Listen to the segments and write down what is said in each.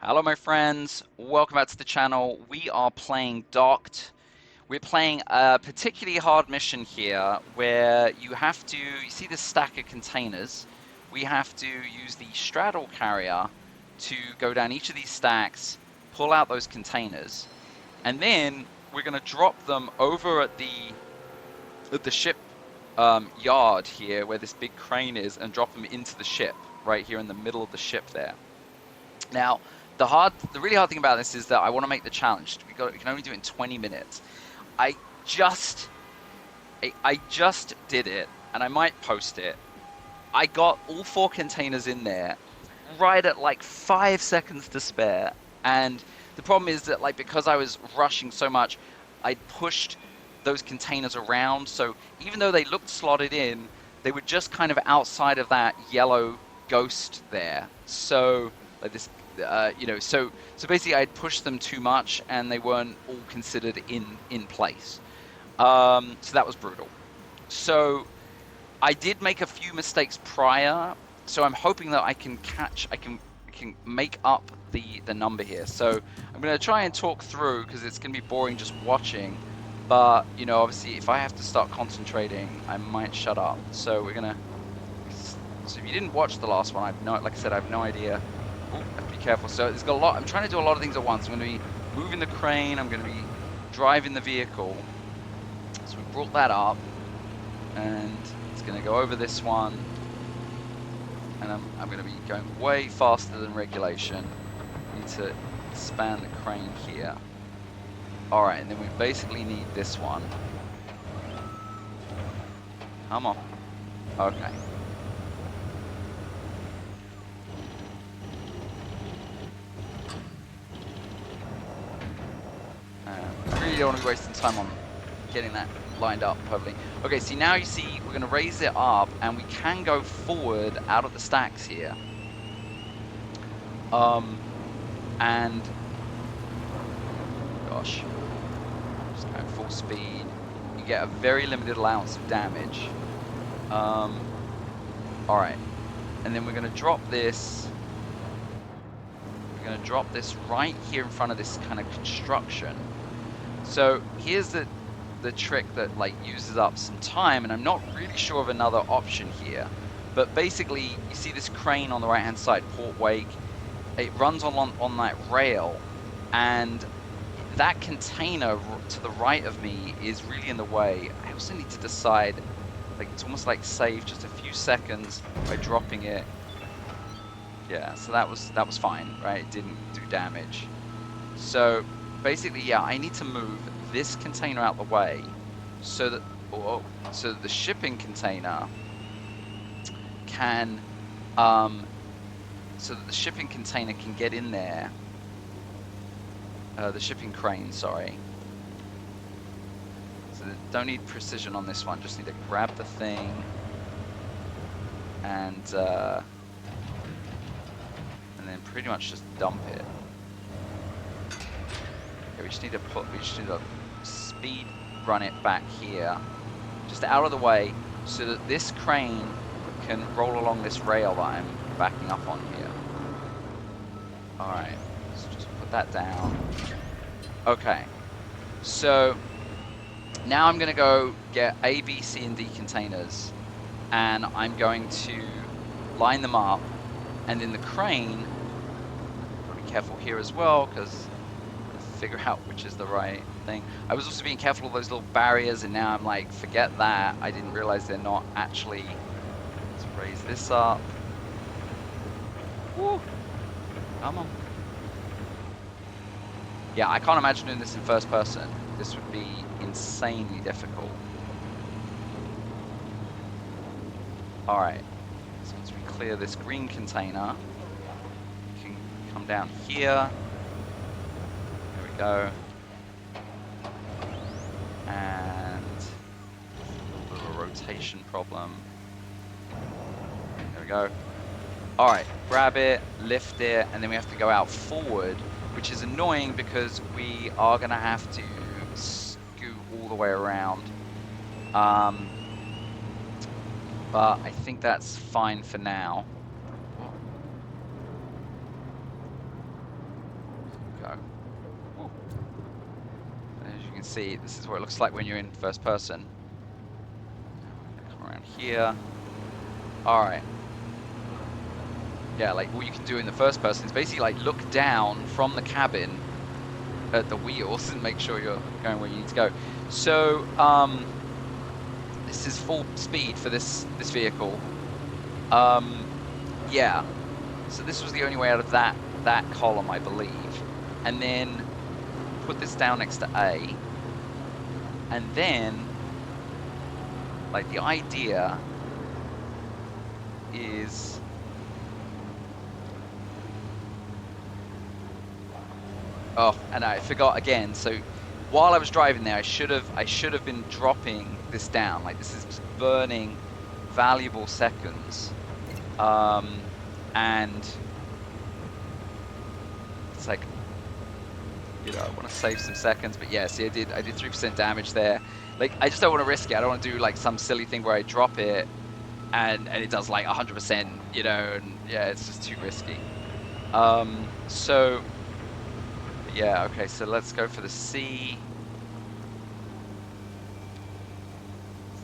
Hello my friends, welcome back to the channel. We are playing Docked. We're playing a particularly hard mission here where you see this stack of containers. We have to use the straddle carrier to go down each of these stacks, pull out those containers, and then we're going to drop them over at the ship yard here where this big crane is and drop them into the ship right here in the middle of the ship there. Now, the really hard thing about this is that I want to make the challenge. We can only do it in 20 minutes. I just did it, and I might post it. I got all 4 containers in there right at like 5 seconds to spare, and the problem is that because I was rushing so much, I pushed those containers around. So even though they looked slotted in, they were just kind of outside of that yellow ghost there. So like this, so basically I'd pushed them too much and they weren't all considered in place. So that was brutal. So I did make a few mistakes prior, so I'm hoping that I can make up the number here. So I'm going to try and talk through because it's going to be boring just watching. But obviously, if I have to start concentrating, I might shut up. So we're gonna. So if you didn't watch the last one, like I said, I have no idea. Ooh, I have to be careful. So there's got a lot. I'm trying to do a lot of things at once. I'm going to be moving the crane. I'm going to be driving the vehicle. So we brought that up, and it's going to go over this one. And I'm going to be going way faster than regulation. I need to expand the crane here. Alright, and then we basically need this one. Come on. Okay. I really don't want to be wasting time on getting that lined up perfectly. Okay, see now you see we're going to raise it up and we can go forward out of the stacks here. And gosh. Full speed, you get a very limited allowance of damage. Alright, and then we're going to drop this. We're going to drop this right here in front of this kind of construction. So here's the trick that uses up some time, and I'm not really sure of another option here. But basically, you see this crane on the right hand side, port wake. It runs on that rail, and that container to the right of me is really in the way. I also need to decide, it's almost like save just a few seconds by dropping it. Yeah, so that was fine, right? It didn't do damage. So basically, yeah, I need to move this container out the way so that the shipping container can get in there. The shipping crane, sorry. So don't need precision on this one, just need to grab the thing and then pretty much just dump it. Okay, we just need to speed run it back here, just out of the way, so that this crane can roll along this rail that I'm backing up on here. Alright. Put that down. Okay, so now I'm going to go get A, B, C, and D containers, and I'm going to line them up, and then the crane, be careful here as well, because figure out which is the right thing. I was also being careful of those little barriers, and now I'm like, forget that. I didn't realize they're not actually. Let's raise this up. Woo! Come on. Yeah, I can't imagine doing this in first person. This would be insanely difficult. Alright, so once we clear this green container, we can come down here. There we go. And a little rotation problem. There we go. Alright, grab it, lift it, and then we have to go out forward, which is annoying because we are going to have to scoot all the way around. But I think that's fine for now. see, this is what it looks like when you're in first person. Come around here. All right. Yeah, like what you can do in the first person is basically like look down from the cabin at the wheels and make sure you're going where you need to go. So this is full speed for this vehicle. Yeah. So this was the only way out of that column, I believe. And then put this down next to A. And then, like, the idea is oh, and I forgot again. So while I was driving there, I should have been dropping this down. Like, this is just burning valuable seconds. And it's like, you know, I want to save some seconds, but yeah, see, I did 3% damage there. Like, I just don't want to risk it. I don't want to do like some silly thing where I drop it and it does like 100%, you know, and yeah, it's just too risky. So yeah, okay, so let's go for the C.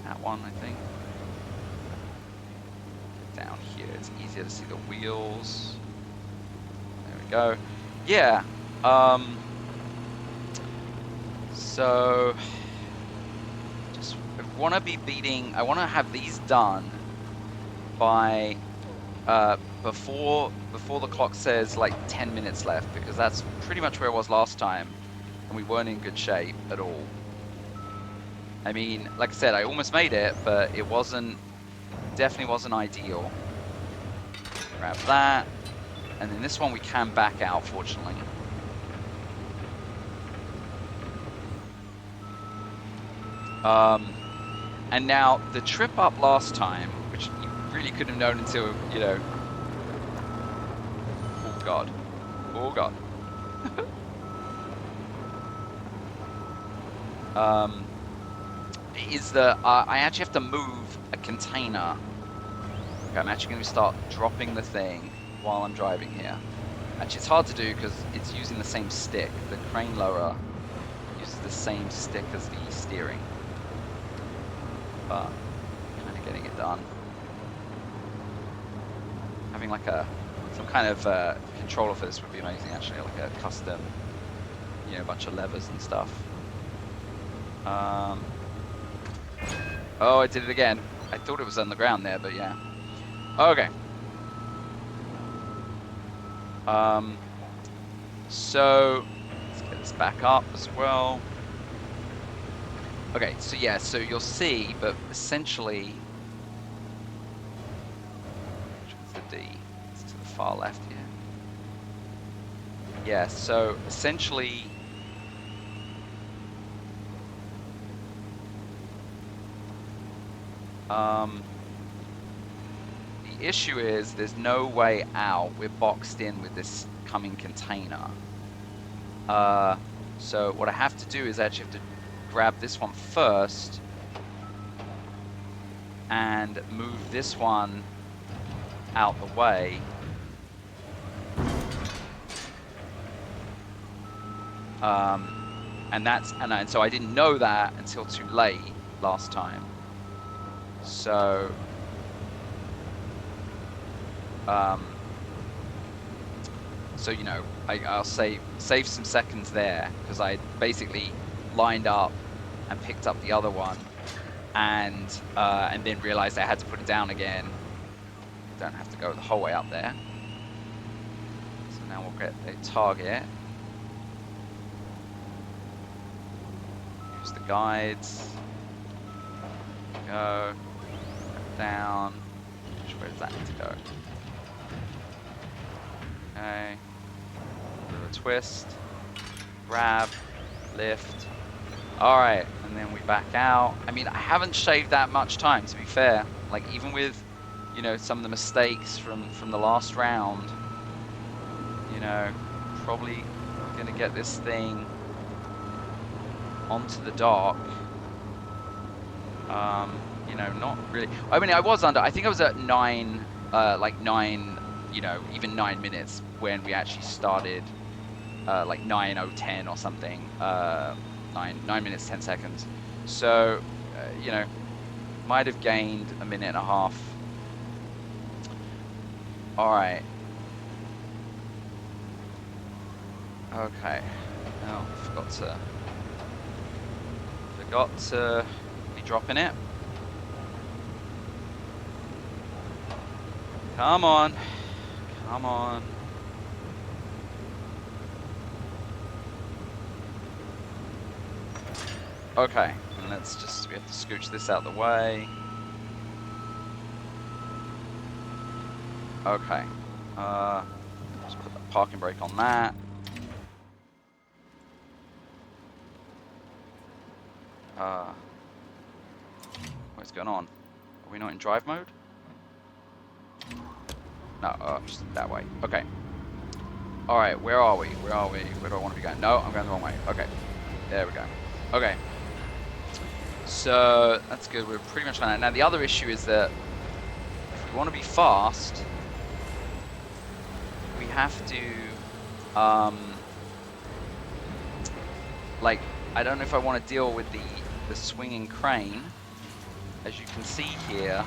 That one, I think. Down here, it's easier to see the wheels. There we go. Yeah. So just I want to be beating. I want to have these done by before the clock says like 10 minutes left, because that's pretty much where I was last time, and we weren't in good shape at all. I mean, like I said, I almost made it, but it definitely wasn't ideal. Grab that, and then this one we can back out, fortunately. And now the trip up last time, which you really couldn't have known until, you know, oh god, oh god. Is that I actually have to move a container. Okay, I'm actually going to start dropping the thing while I'm driving here. Actually, it's hard to do because it's using the same stick. The crane lower uses the same stick as the steering. But kind of getting it done. Having like some kind of controller for this would be amazing, actually, like a custom, you know, bunch of levers and stuff. Oh, I did it again. I thought it was on the ground there, but yeah. Okay. So let's get this back up as well. Okay, so yeah, so you'll see, but essentially, which one's the D? It's to the far left here. Yeah, so essentially, the issue is there's no way out. We're boxed in with this coming container. So what I have to do is actually have to grab this one first and move this one out the way. And so I didn't know that until too late last time. So so you know, I'll save some seconds there, because I basically lined up and picked up the other one, and then realized I had to put it down again. Don't have to go the whole way up there. So now we'll get a target. Use the guides. Go down. Where does that need to go? Okay. Do a twist. Grab. Lift. Alright, and then we back out. I mean, I haven't shaved that much time, to be fair. Like, even with, you know, some of the mistakes from the last round, you know, probably gonna get this thing onto the dock. You know, not really. I mean, I was under. I think I was at 9, like 9. You know, even 9 minutes when we actually started, like 9:010 or something. 9 minutes 10 seconds. So, you know, might have gained a minute and a half. All right. Okay. Oh, forgot to be dropping it. Come on. Come on. Okay, and we have to scooch this out of the way. Okay. Just put the parking brake on that. What's going on? Are we not in drive mode? No, just that way. Okay. Alright, where are we? Where are we? Where do I want to be going? No, I'm going the wrong way. Okay. There we go. Okay. So, that's good. We're pretty much on that. Now, the other issue is that if we want to be fast, we have to, like, I don't know if I want to deal with the swinging crane. As you can see here,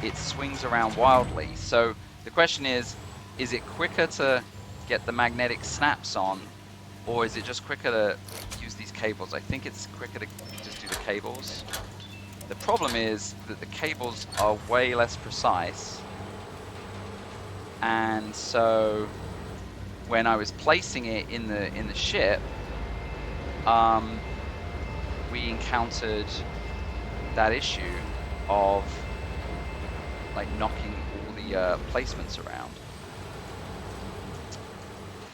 it swings around wildly. So the question is it quicker to get the magnetic snaps on, or is it just quicker to use these cables? I think it's quicker to just do the cables. The problem is that the cables are way less precise, and so when I was placing it in the ship, we encountered that issue of like knocking all the placements around.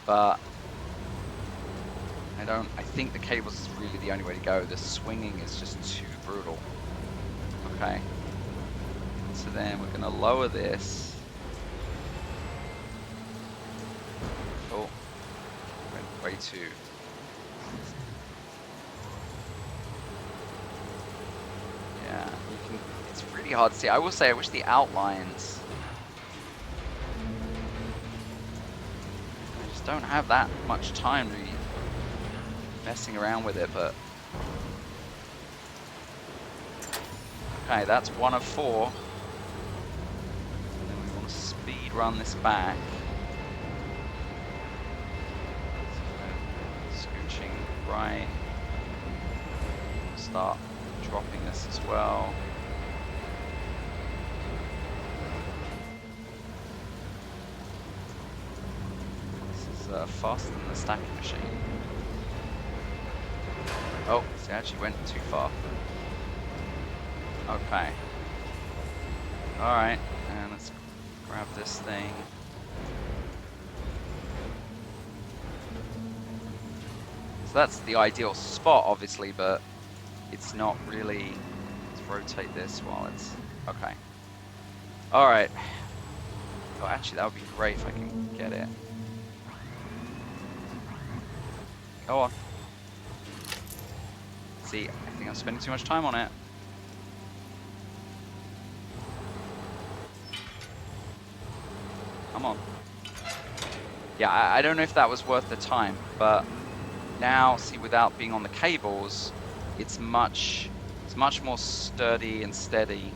But I think the cables is really the only way to go. The swinging is just too brutal. Okay. So then we're gonna lower this. Oh, went way too. Yeah, it's really hard to see. I will say I wish the outlines, I just don't have that much time to be messing around with it, but okay, that's 1 of 4. And then we want to speed run this back. So, scooching right. Start dropping this as well. This is faster than the stacking machine. Oh, it actually went too far. Okay. Alright, and let's grab this thing. So that's the ideal spot, obviously, but it's not really. Let's rotate this while it's okay. All right. Oh, actually, that would be great if I can get it. Go on. See, I think I'm spending too much time on it. Come on. Yeah, I don't know if that was worth the time, but now, see, without being on the cables, it's much more sturdy and steady.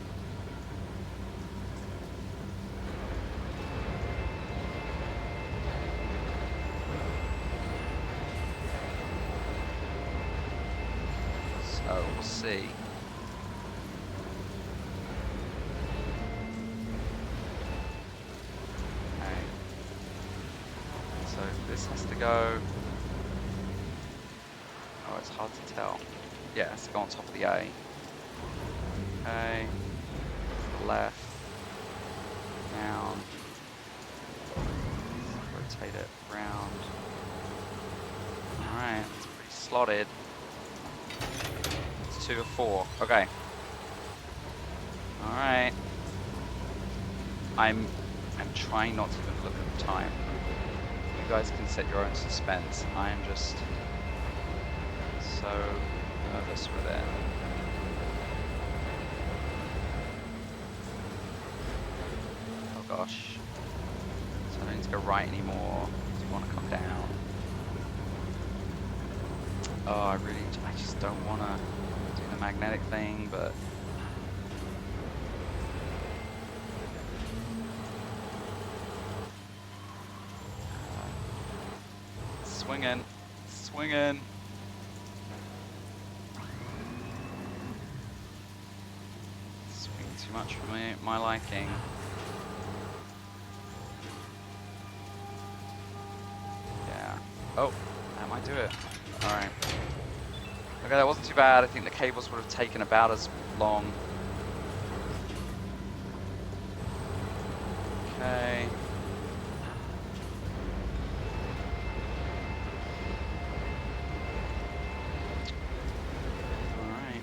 So we'll see. Okay. So this has to go. Oh, it's hard to tell. Yeah, it has to go on top of the A. Okay. Left. Down. Rotate it round. Alright, it's pretty slotted. It's 2 of 4. Okay. Alright. I'm trying not to even look at the time. You guys can set your own suspense. I am just so nervous with it. Oh gosh. So I don't need to go right anymore. Do you want to come down? Oh, I just don't want to do the magnetic thing, but... Swinging. Swinging. Swinging too much for me, my liking. Yeah. Oh, that might do it. Alright. Okay, that wasn't too bad. I think the cables would have taken about as long. Okay. Alright.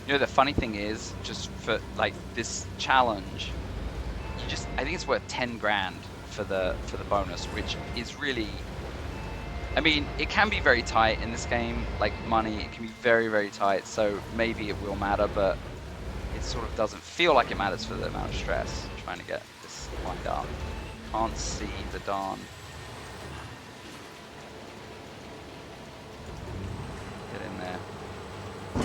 You know, the funny thing is, just for like this challenge, I think it's worth 10 grand for the bonus, which is really, I mean, it can be very tight in this game, like money, it can be very, very tight, so maybe it will matter, but it sort of doesn't feel like it matters for the amount of stress trying to get this lined up. Can't see the darn. Get in there. Ooh.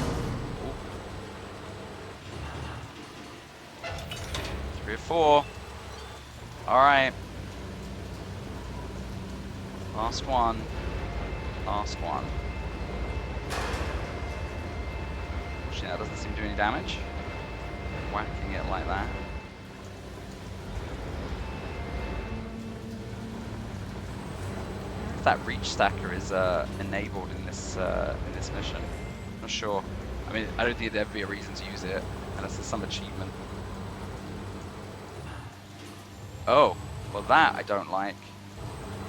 3 or 4. Alright. Last one. Last one. Actually, that doesn't seem to do any damage. Whacking it like that. If that reach stacker is enabled in this mission. Not sure. I mean, I don't think there'd be a reason to use it unless there's some achievement. Oh, well that I don't like.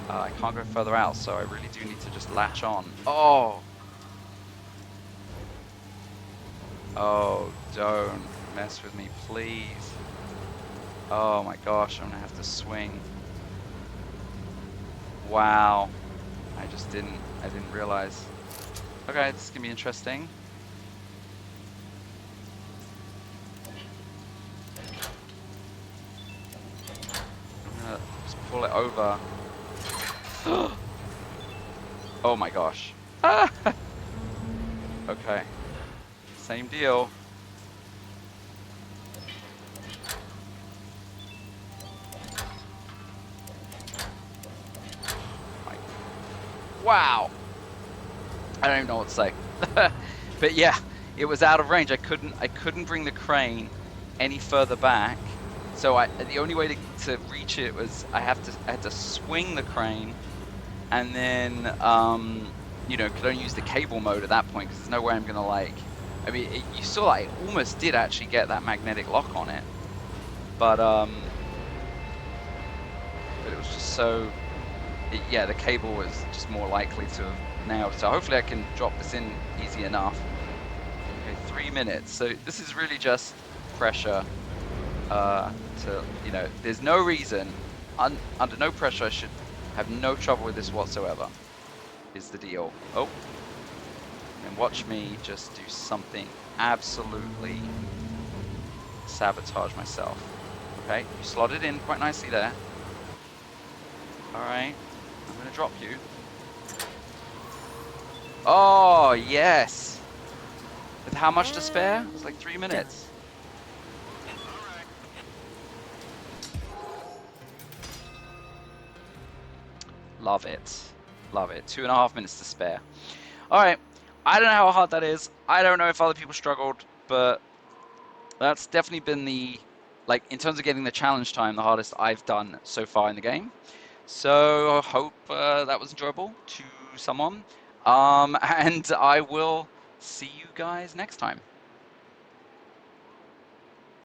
I can't go further out, so I really do need to just latch on. Oh! Oh, don't mess with me, please. Oh my gosh, I'm gonna have to swing. Wow. I didn't realize. Okay, this is gonna be interesting. I'm gonna just pull it over. Oh my gosh. Okay. Same deal. Wow. I don't even know what to say. But yeah, it was out of range. I couldn't bring the crane any further back. So the only way to reach it was I had to swing the crane, and then you know, could only use the cable mode at that point because there's no way I'm gonna like. I mean, you saw I almost did actually get that magnetic lock on it, but it was just so. Yeah, the cable was just more likely to have nailed. So hopefully I can drop this in easy enough. Okay, 3 minutes. So this is really just pressure. To, you know, there's no reason, under no pressure, I should have no trouble with this whatsoever, is the deal. Oh, and watch me just do something absolutely sabotage myself. Okay, you slotted in quite nicely there. Alright, I'm gonna drop you. Oh, yes! With how much to spare? It was like 3 minutes. Love it. Love it. 2.5 minutes to spare. Alright. I don't know how hard that is. I don't know if other people struggled, but that's definitely been the, like, in terms of getting the challenge time, the hardest I've done so far in the game. So I hope that was enjoyable to someone. And I will see you guys next time.